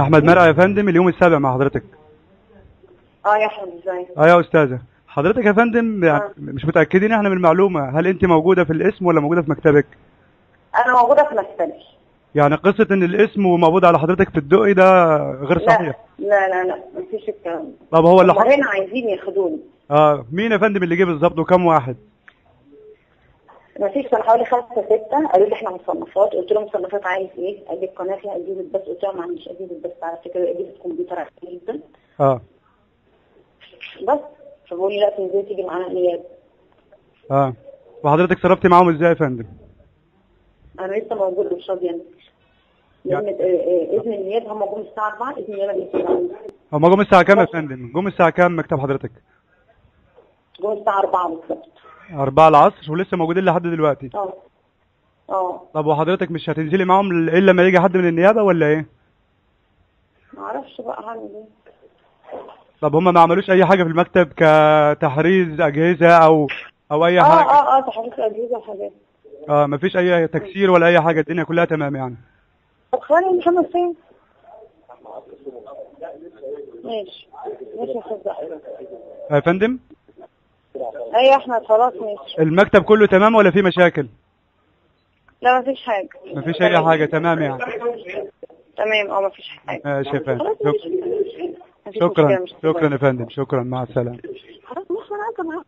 احمد مرعي يا فندم، اليوم السابع مع حضرتك. اه يا احمد ازاي؟ اه يا استاذه، حضرتك يا فندم يعني اه مش متاكدين احنا من المعلومه، هل انت موجوده في الاسم ولا موجوده في مكتبك؟ انا موجوده في مكتبي. يعني قصه ان الاسم وموجود على حضرتك في الدقي ده غير لا صحيح. لا لا لا مفيش الكلام ده. طب هو اللي هم حصل. هنا عايزين ياخدوني. مين يا فندم اللي جه بالظبط وكم واحد؟ مفيش، كان حوالي 5 6 قالوا لي احنا مصنفات، قلت لهم مصنفات عايز ايه؟ قال لي القناه فيها اجهزه بس، قلت لهم ما عنديش اجهزه بس، على فكره اجهزه كمبيوتر عاديه جدا اه بس. فبقول لي لا تنزلي تيجي معانا نيابه. اه وحضرتك صرفتي معاهم ازاي يا فندم؟ انا لسه موجوده مش راضيه انزل. يعني لان اذن النيابه هم جم الساعه 4، اذن النيابه بيجي هما جم الساعه كام يا بس. فندم؟ جم الساعه كام مكتب حضرتك؟ جم الساعه 4 بالظبط. 4 العصر ولسه موجودين لحد دلوقتي. اه اه. طب وحضرتك مش هتنزلي معاهم الا لما يجي حد من النيابه ولا ايه؟ ما اعرفش بقى هعمل ايه. طب هما ما عملوش اي حاجه في المكتب كتحريز اجهزه او اي حاجه؟ تحريك اجهزه وحاجات. مفيش اي تكسير ولا اي حاجه، الدنيا كلها تمام يعني. طب خلينا محمد فين؟ ماشي ماشي يا صدق. يا فندم، ايوه يا احمد خلاص ماشي. المكتب كله تمام ولا في مشاكل؟ لا مفيش حاجة. مفيش اي حاجه، تمام يعني. تمام مفيش حاجة. ماشي يا فندم، خلاص مفيش مشكلة. شكرا مش شكرا يا فندم، شكرا، مع السلامه. خلاص مش انا